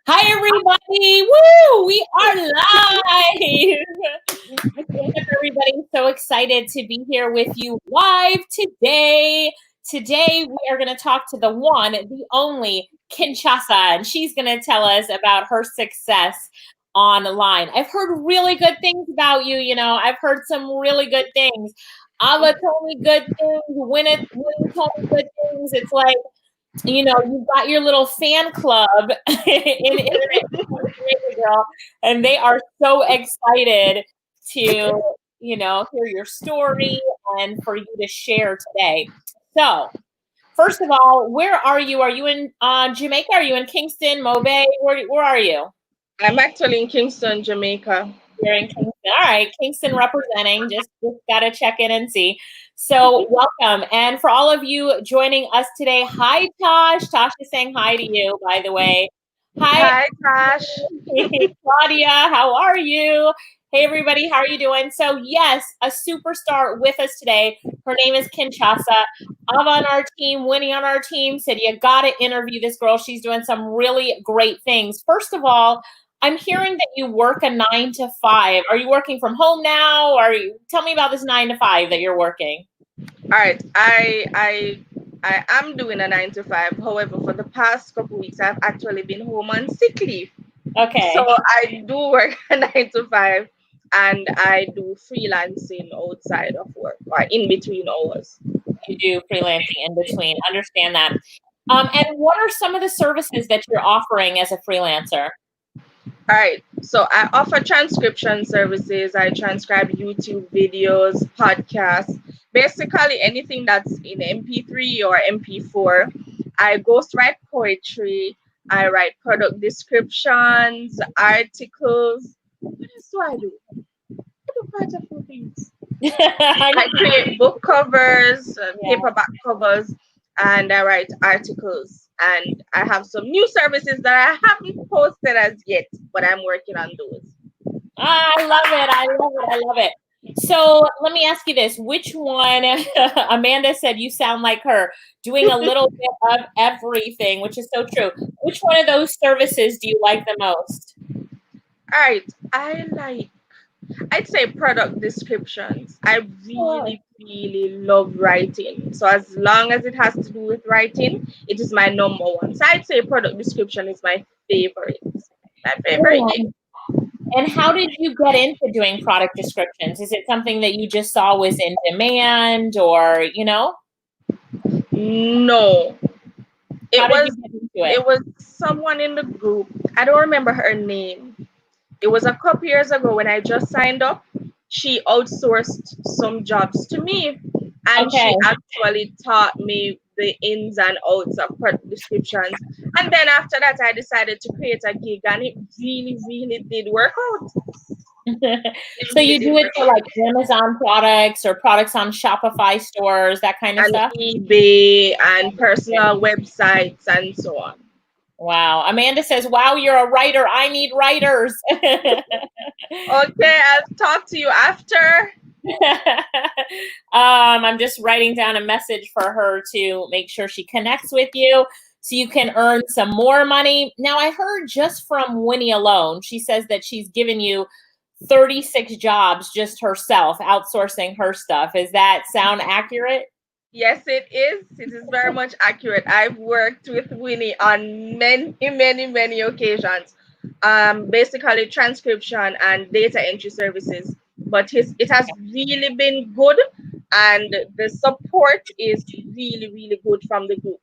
Hi, everybody. Woo! We are live. What's up, everybody? So excited to be here with you live today. Today, we are going to talk to the one, the only Kinshasia, and she's going to tell us about her success online. I've heard really good things about you. I've heard some really good things. Ava told me good things. Winnie told me good things. It's like, you've got your little fan club in Internet Income Jamaica, girl, and they are so excited to, hear your story and for you to share today. So, first of all, where are you? Are you in Jamaica? Are you in Kingston, Mobay? Where are you? I'm actually in Kingston, Jamaica. You're in Kingston. All right, Kingston representing. Just got to check in and see. So welcome. And for all of you joining us today, hi, Tosh. Tosh is saying hi to you, by the way. Hi, Tash. Claudia, how are you? Hey, everybody, how are you doing? So, yes, a superstar with us today. Her name is Kinshasia. Ava on our team, Winnie on our team said, you got to interview this girl. She's doing some really great things. First of all, I'm hearing that you work a 9 to 5. Are you working from home now? Tell me about this 9 to 5 that you're working. All right. I am doing a 9 to 5. However, for the past couple weeks, I've actually been home on sick leave. Okay. So I do work a 9 to 5, and I do freelancing outside of work or in between hours. You do freelancing in between. Understand that. And what are some of the services that you're offering as a freelancer? All right. So I offer transcription services. I transcribe YouTube videos, podcasts, basically anything that's in MP3 or MP4. I ghostwrite poetry. I write product descriptions, articles. What else do I do? I do quite a few things. I create book covers, paperback covers, and I write articles. And I have some new services that I haven't posted as yet, but I'm working on those. I love it. So let me ask you this. Which one, Amanda said you sound like her, doing a little bit of everything, which is so true. Which one of those services do you like the most? All right. I'd say product descriptions. I really love writing. So as long as it has to do with writing, it is my number one. So I'd say product description is my favorite. And how did you get into doing product descriptions? Is it something that you just saw was in demand or, No. It was someone in the group. I don't remember her name. It was a couple years ago when I just signed up. She outsourced some jobs to me, and she actually taught me the ins and outs of product descriptions. And then after that, I decided to create a gig, and it really did work out. So you do it for like Amazon products or products on Shopify stores, that kind of stuff? eBay and personal websites and so on. Wow. Amanda says, wow, you're a writer. I need writers. Okay, I'll talk to you after. I'm just writing down a message for her to make sure she connects with you so you can earn some more money. Now, I heard just from Winnie alone, she says that she's given you 36 jobs just herself, outsourcing her stuff. Does that sound accurate? Yes, it is. It is very much accurate. I've worked with Winnie on many occasions. Basically transcription and data entry services. But it has really been good, and the support is really good from the group.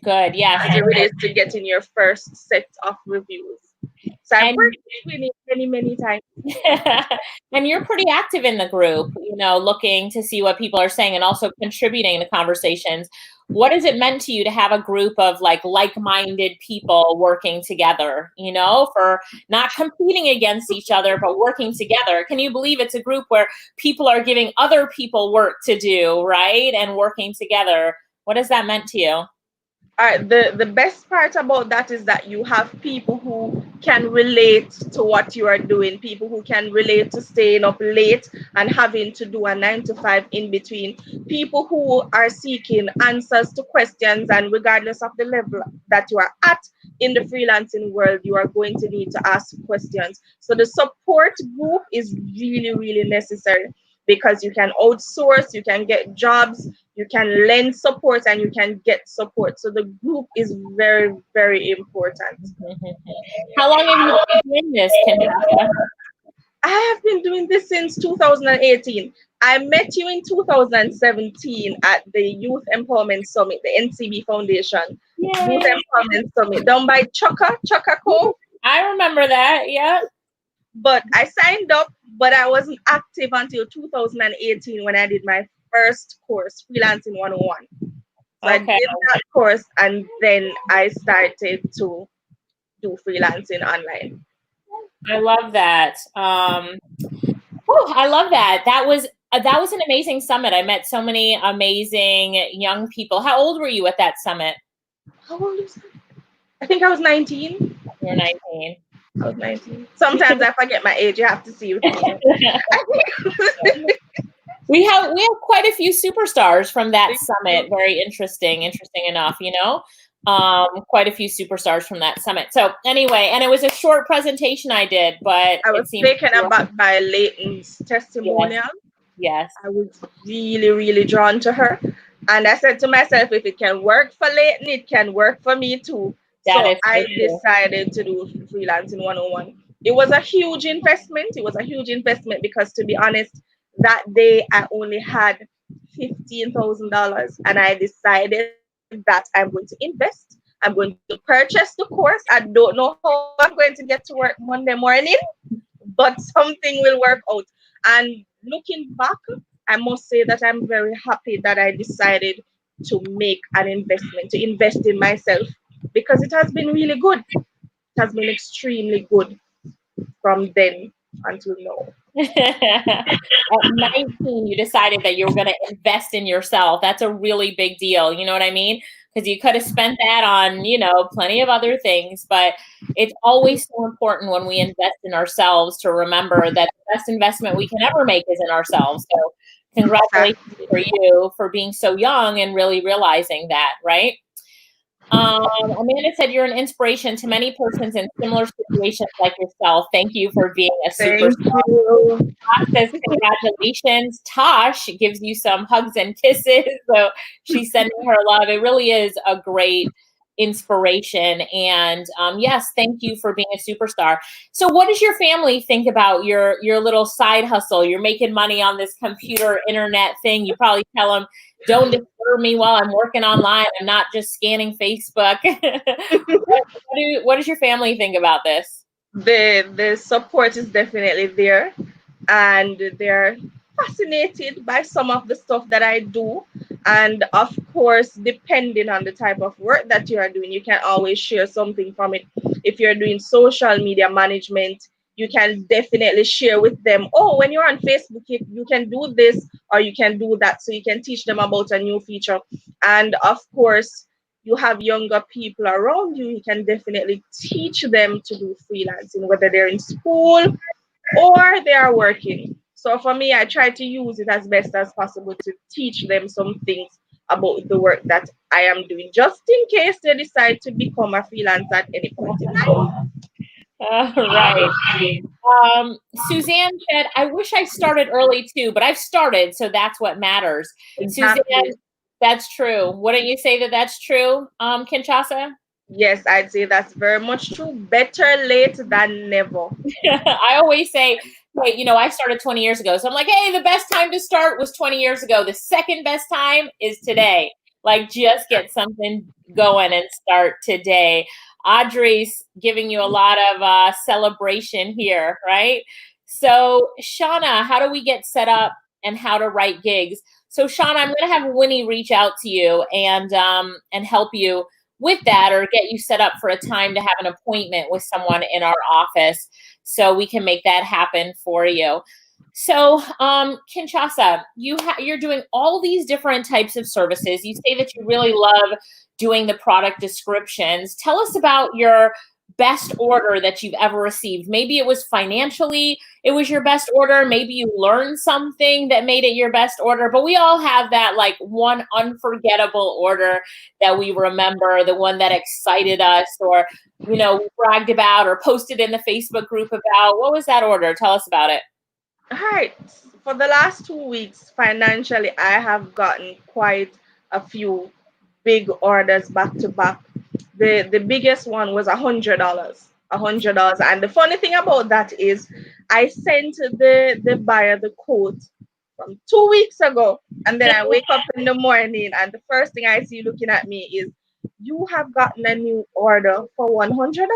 Good, yeah. As it relates to getting your first set of reviews. So I've worked with Winnie many times. And you're pretty active in the group, looking to see what people are saying and also contributing to conversations. What has it meant to you to have a group of like-minded people working together, for not competing against each other, but working together? Can you believe it's a group where people are giving other people work to do, right? And working together. What has that meant to you? All right, the best part about that is that you have people who can relate to what you are doing, people who can relate to staying up late and having to do a 9 to 5 in between, people who are seeking answers to questions, and regardless of the level that you are at in the freelancing world, you are going to need to ask questions. So the support group is really, really necessary because you can outsource, you can get jobs, you can lend support, and you can get support. So the group is very, very important. How long have you been doing this, Kinshasia? I have been doing this since 2018. I met you in 2017 at the Youth Empowerment Summit, the NCB Foundation Youth Yay. Empowerment Summit down by Chaka Cove. I remember that. Yeah. But I signed up, but I wasn't active until 2018 when I did my first course, Freelancing 101. So I did Okay. that course and then I started to do freelancing online. I love that. I love that. That was an amazing summit. I met so many amazing young people. How old were you at that summit? How old is that? I think I was 19. You're 19. I was 19. Sometimes I forget my age. You have to see with me. We have quite a few superstars from that summit. Very interesting enough, you know. Quite a few superstars from that summit. So anyway, and it was a short presentation I did, but I was taken aback by Leighton's testimonial. Yes. I was really, really drawn to her. And I said to myself, if it can work for Leighton, it can work for me too. So I decided to do Freelancing 101. It was a huge investment. It was a huge investment because, to be honest, that day I only had $15,000, and I decided that I'm going to invest. I'm going to purchase the course. I don't know how I'm going to get to work Monday morning, but something will work out. And looking back, I must say that I'm very happy that I decided to make an investment, to invest in myself, because it has been really good. It has been extremely good from then until now. At 19, you decided that you were going to invest in yourself. That's a really big deal. You know what I mean? Because you could have spent that on, you know, plenty of other things. But it's always so important when we invest in ourselves to remember that the best investment we can ever make is in ourselves. So congratulations for you for being so young and really realizing that, right? Amanda said you're an inspiration to many persons in similar situations like yourself. Thank you for being a superstar. Tosh says congratulations. Tosh gives you some hugs and kisses. So she's sending her love. It really is a great inspiration. And yes, thank you for being a superstar. So what does your family think about your little side hustle? You're making money on this computer internet thing. You probably tell them, don't disturb me while I'm working online. I'm not just scanning Facebook. What does your family think about this? The support is definitely there, and they're fascinated by some of the stuff that I do. And of course, depending on the type of work that you are doing, you can always share something from it. If you're doing social media management, you can definitely share with them, oh, when you're on Facebook, you can do this or you can do that. So you can teach them about a new feature. And of course, you have younger people around you, you can definitely teach them to do freelancing, whether they're in school or they are working. So for me, I try to use it as best as possible to teach them some things about the work that I am doing, just in case they decide to become a freelancer at any point in time. Right. Suzanne said, I wish I started early too, but I've started, so that's what matters. Exactly. Suzanne, that's true. Wouldn't you say that that's true, Kinshasia? Yes, I'd say that's very much true. Better late than never. I always say, hey, you know, I started 20 years ago. So I'm like, hey, the best time to start was 20 years ago. The second best time is today. Like, just get something going and start today. Audrey's giving you a lot of celebration here, right? So, Shauna, how do we get set up and how to write gigs? So, Shauna, I'm going to have Winnie reach out to you and help you with that, or get you set up for a time to have an appointment with someone in our office so we can make that happen for you. So, Kinshasa, you're doing all these different types of services. You say that you really love doing the product descriptions. Tell us about your best order that you've ever received. Maybe it was financially, it was your best order. Maybe you learned something that made it your best order. But we all have that like one unforgettable order that we remember, the one that excited us, or we bragged about or posted in the Facebook group about. What was that order? Tell us about it. All right. For the last 2 weeks, financially, I have gotten quite a few big orders back to back. The biggest one was $100. $100. And the funny thing about that is I sent the buyer the quote from 2 weeks ago. And then I wake up in the morning and the first thing I see looking at me is, you have gotten a new order for $100.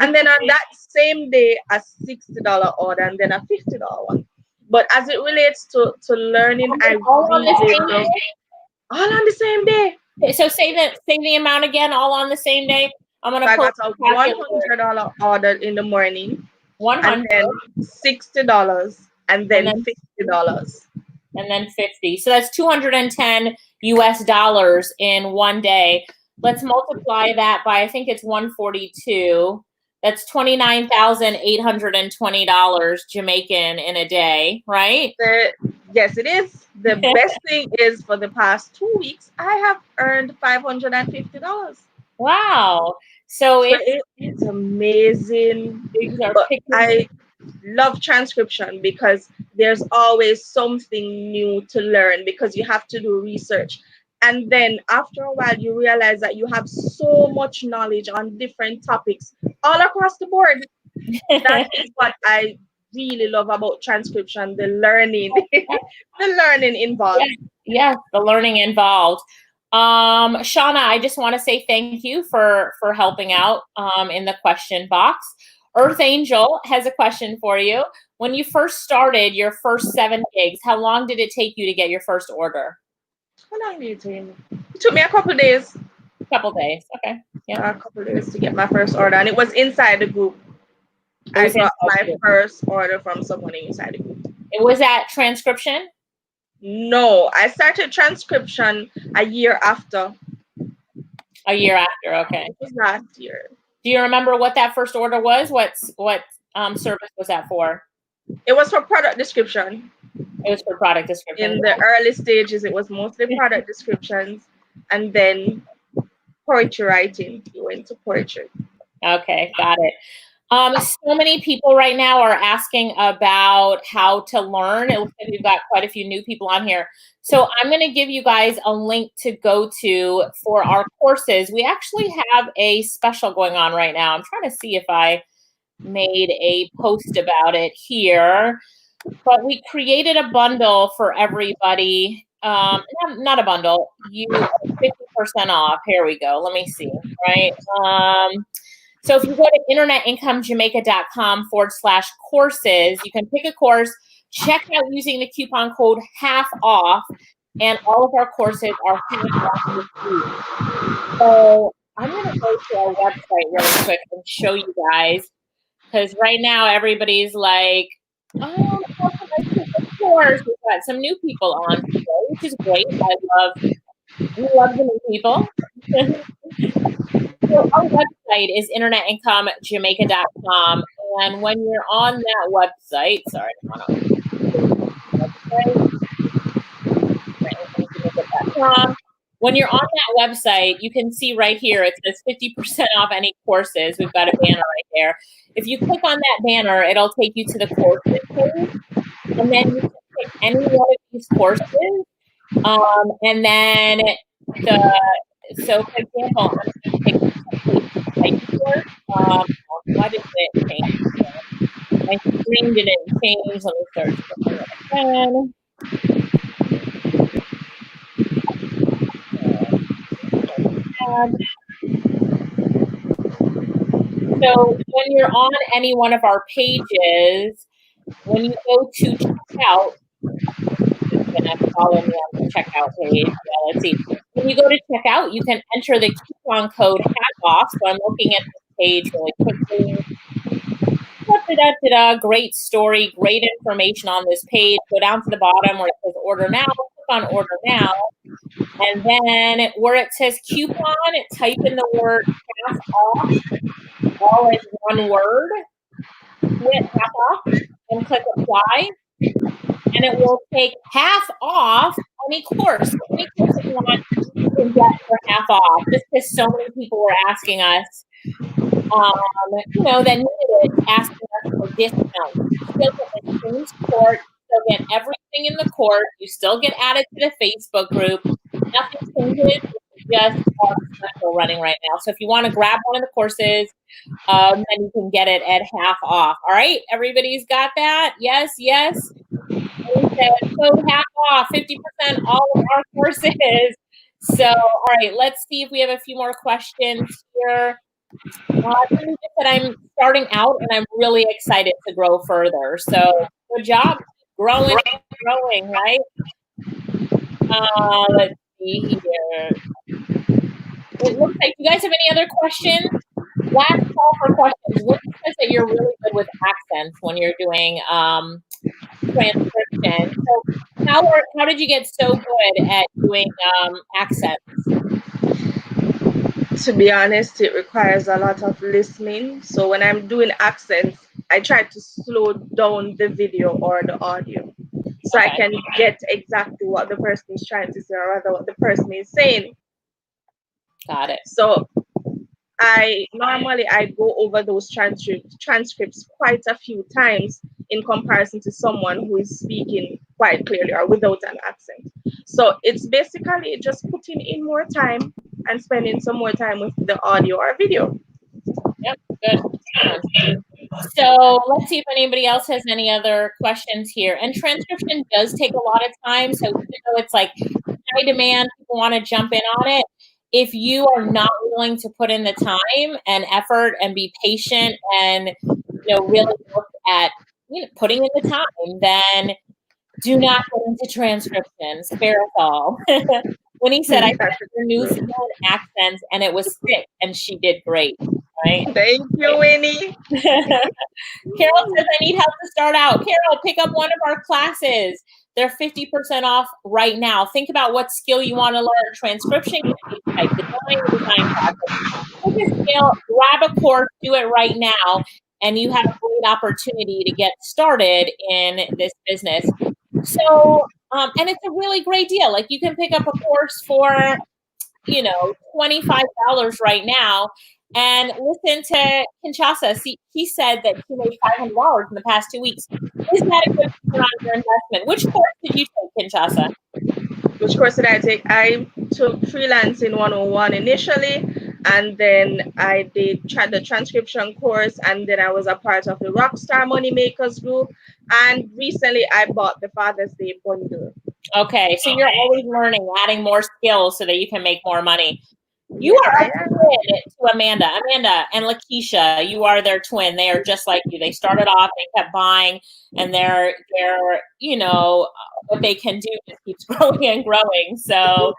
And then on that same day, a $60 order and then a $50 one. But as it relates to learning, I all on the really same love day? all on the same day. So say the amount again, all on the same day. I'm gonna I pull got a $100 order in the morning, 100 and then $60, and then then $50. and then 50. So that's 210 US dollars in one day. Let's multiply that by, I think it's 142. That's $29,820 Jamaican in a day, right? Yes, it is. The best thing is for the past 2 weeks, I have earned $550. Wow. So it's amazing. But I love transcription because there's always something new to learn because you have to do research. And then after a while, you realize that you have so much knowledge on different topics all across the board. That is what I really love about transcription, the learning, the learning involved. Yeah, the learning involved. Shauna, I just want to say thank you for helping out in the question box. Earth Angel has a question for you. When you first started your first 7 gigs, how long did it take you to get your first order? How long did it take me? It took me a couple of days. A couple days. Okay. Yeah. A couple of days to get my first order, and it was inside the group. I got my first order from someone inside the group. It was at transcription? No, I started transcription a year after. A year after, okay. It was last year. Do you remember what that first order was? What service was that for? It was for product description. It was for product description. In the early stages, it was mostly product descriptions, and then poetry writing. You went to poetry. Okay, got it. So many people right now are asking about how to learn. It looks like we've got quite a few new people on here. So I'm going to give you guys a link to go to for our courses. We actually have a special going on right now. I'm trying to see if I made a post about it here. But we created a bundle for everybody. Not a bundle. You 50% off. Here we go. Let me see. Right. So if you go to internetincomejamaica.com/courses, you can pick a course, check out using the coupon code half off, and all of our courses are half off this week. So I'm going to go to our website really quick and show you guys, because right now everybody's like, oh, how can I take a course? We've got some new people on today, which is great. We love the new people. So our website is internetinkomejamaica.com, and when you're on that website, when you're on that website, you can see right here, it says 50% off any courses. We've got a banner right there. If you click on that banner, it'll take you to the courses page, and then you can pick any one of these courses, and then so for example, I'm going to pick course. What is it? Change. My screen didn't change. Let me search for it again. So when you're on any one of our pages, when you go to checkout, going to follow me on the checkout page. Let's see. When you go to checkout, you can enter the coupon code half off. So I'm looking at this page really quickly. Great story, great information on this page. Go down to the bottom where it says order now, click on order now. And then where it says coupon, type in the word half off, all as one word, hit half off, and click apply. And it will take half off any course. So any course that you want, you can get for half off. Just because so many people were asking us, that needed it, asking us for discounts. You still get the same support, you still get everything in the course, you still get added to the Facebook group. Nothing changes, it's just our special running right now. So if you want to grab one of the courses, then you can get it at half off. All right, everybody's got that? Yes, yes. So half off, 50% all of our courses. So, all right, let's see if we have a few more questions here. I'm starting out and I'm really excited to grow further. So good job, growing, right? Let's see here. It looks like you guys have any other questions? Last call for questions. What says that you're really good with accents when you're doing transcription? So how did you get so good at doing accents? To be honest, it requires a lot of listening. So when I'm doing accents, I try to slow down the video or the audio so I can get exactly what the person is trying to say, or rather what the person is saying. Got it. So I go over those transcripts quite a few times in comparison to someone who is speaking quite clearly or without an accent. So it's basically just putting in more time and spending some more time with the audio or video. Yep, good. So let's see if anybody else has any other questions here. And transcription does take a lot of time. So even though it's like high demand, people want to jump in on it. If you are not willing to put in the time and effort and be patient and really look at putting in the time, then do not get into transcription. Spare us all. When he said, I got your New Zealand accent and it was thick and she did great. Right? Thank you, Winnie. Carol says, I need help to start out. Carol, pick up one of our classes. They're 50% off right now. Think about what skill you want to learn. Transcription, type design process. Pick a skill, grab a course, do it right now, and you have a great opportunity to get started in this business. So, and it's a really great deal. Like you can pick up a course for, $25 right now. And listen to Kinshasia. See, he said that he made $500 in the past 2 weeks. Is that a good return on your investment? Which course did you take, Kinshasia? Which course did I take? I took Freelancing 101 initially, and then I did the transcription course, and then I was a part of the Rockstar Moneymakers group. And recently I bought the Father's Day bundle. Okay, so you're always learning, adding more skills so that you can make more money. You are a twin to Amanda. Amanda and Lakeisha, you are their twin. They are just like you. They started off, they kept buying, and they're what they can do just keeps growing and growing. So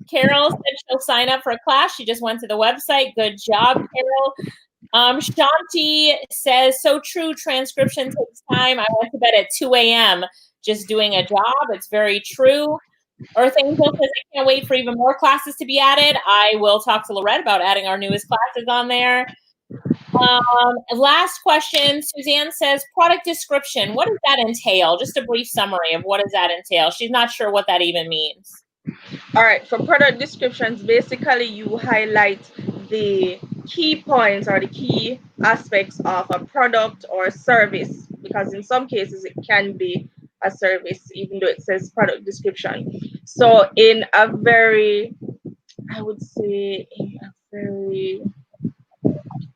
Carol said she'll sign up for a class. She just went to the website. Good job, Carol. Shanti says, so true, transcription takes time. I went to bed at 2 a.m. just doing a job. It's very true. Earth Angel says, I can't wait for even more classes to be added. I will talk to Lorette about adding our newest classes on there. Last question, Suzanne says, product description. What does that entail? Just a brief summary of what does that entail? She's not sure what that even means. All right, for product descriptions, basically you highlight the key points or the key aspects of a product or service, because in some cases it can be a service, even though it says product description. So in a very, I would say,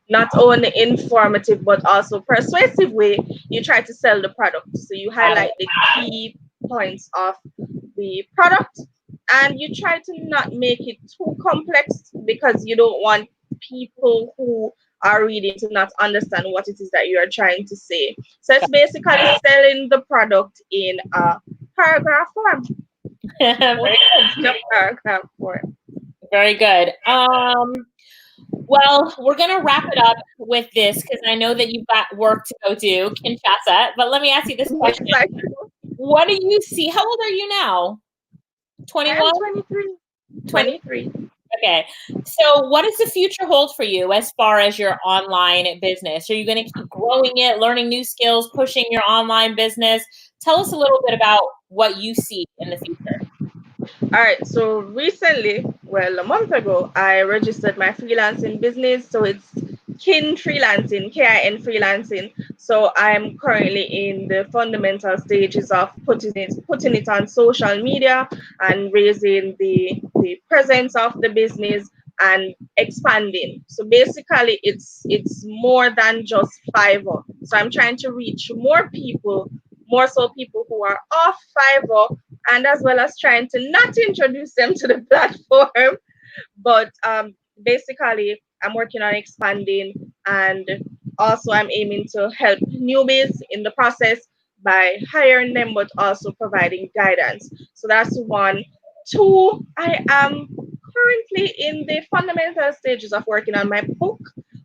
not only informative, but also persuasive way, you try to sell the product. So you highlight the key points of the product, and you try to not make it too complex, because you don't want people who are reading to not understand what it is that you are trying to say. So it's basically selling the product in a paragraph form. Very good. In a paragraph form. Very good. Well, we're going to wrap it up with this because I know that you've got work to go do, Kinshasa. But let me ask you this question. Exactly. What do you see? How old are you now? I am 21? 23. 20? 23. Okay. So what does the future hold for you as far as your online business? Are you going to keep growing it, learning new skills, pushing your online business? Tell us a little bit about what you see in the future. All right, so recently, well, a month ago, I registered my freelancing business. So it's KIN Freelancing, KIN Freelancing. So I'm currently in the fundamental stages of putting it on social media and raising the presence of the business and expanding. So basically, it's more than just Fiverr. So I'm trying to reach more people, more so people who are off Fiverr, and as well as trying to not introduce them to the platform. But basically, I'm working on expanding, and also I'm aiming to help newbies in the process by hiring them, but also providing guidance. So that's one. Two, I am currently in the fundamental stages of working on my book,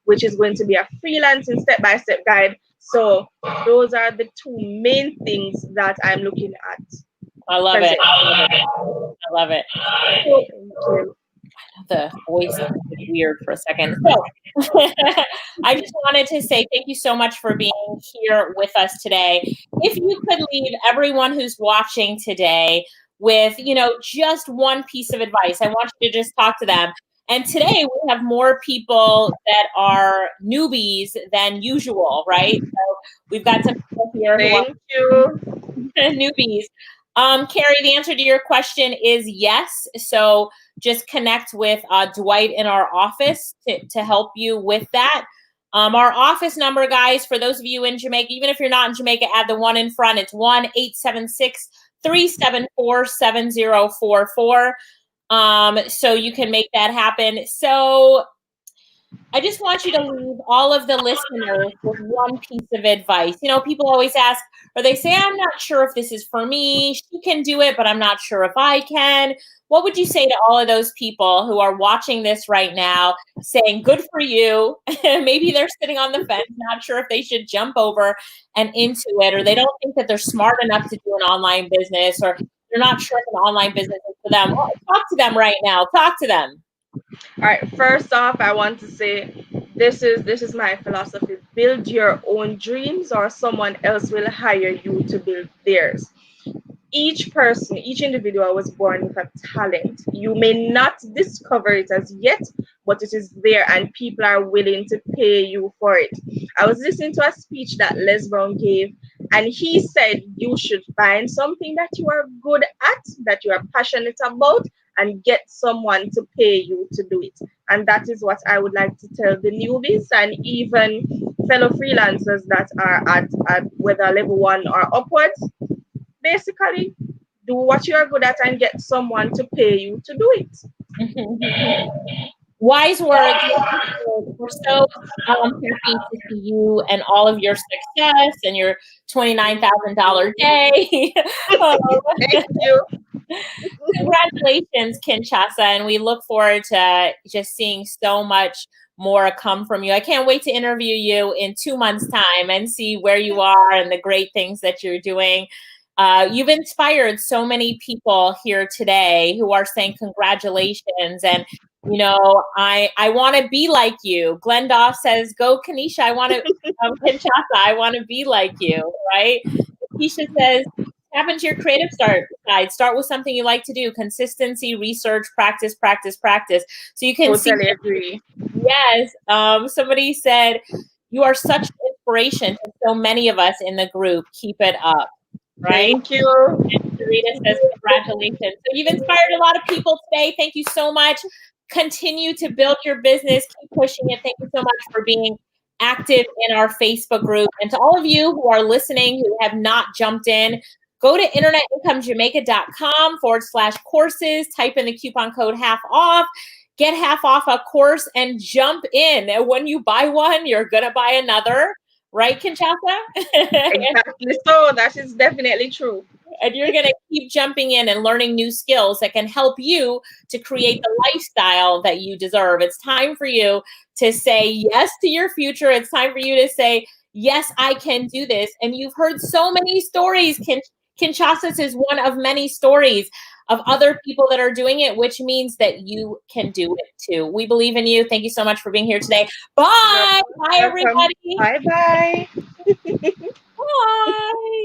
which is going to be a freelancing step-by-step guide. So those are the two main things that I'm looking at. I love it. I love it. So, the voice is weird for a second. So I just wanted to say thank you so much for being here with us today. If you could leave everyone who's watching today with, just one piece of advice, I want you to just talk to them. And today we have more people that are newbies than usual, right? So we've got some people here who are Thank you. newbies. Carrie, the answer to your question is yes. So just connect with Dwight in our office to help you with that. Our office number, guys, for those of you in Jamaica, even if you're not in Jamaica, add the one in front. It's 1-876-374-7044. So you can make that happen. So I just want you to leave all of the listeners with one piece of advice. People always ask, or they say, I'm not sure if this is for me. She can do it, but I'm not sure if I can. What would you say to all of those people who are watching this right now saying, good for you? Maybe they're sitting on the fence, not sure if they should jump over and into it, or they don't think that they're smart enough to do an online business, or they're not sure if an online business is for them. Well, talk to them right now. Talk to them. All right, first off, I want to say this is my philosophy. Build your own dreams, or someone else will hire you to build theirs. Each person, each individual was born with a talent. You may not discover it as yet, but it is there and people are willing to pay you for it. I was listening to a speech that Les Brown gave, and he said you should find something that you are good at, that you are passionate about, and get someone to pay you to do it. And that is what I would like to tell the newbies and even fellow freelancers that are at whether level 1 or upwards. Basically, do what you are good at and get someone to pay you to do it. Wise words. We're so happy to see you and all of your success and your $29,000 day. Thank you. Congratulations, Kinshasa, and we look forward to just seeing so much more come from you. I can't wait to interview you in 2 months' time and see where you are and the great things that you're doing. You've inspired so many people here today who are saying congratulations. And, I want to be like you. Glendoff says, go Kanisha. I want to, Kinshasa, I want to be like you, right? Keisha says, tap into your creative side. Start with something you like to do. Consistency, research, practice, practice, practice. So you can totally agree. Yes. Somebody said, you are such an inspiration to so many of us in the group. Keep it up. Right? Thank you. And Sarita says, congratulations. So you've inspired a lot of people today. Thank you so much. Continue to build your business. Keep pushing it. Thank you so much for being active in our Facebook group. And to all of you who are listening, who have not jumped in, go to internetincomejamaica.com/courses, type in the coupon code half off, get half off a course and jump in. And when you buy one, you're going to buy another. Right, Kinshasa? Exactly. So that is definitely true. And you're going to keep jumping in and learning new skills that can help you to create the lifestyle that you deserve. It's time for you to say yes to your future. It's time for you to say, yes, I can do this. And you've heard so many stories. Kinshasa is one of many stories of other people that are doing it, which means that you can do it too. We believe in you. Thank you so much for being here today. Bye. Bye, everybody. Bye bye. Bye.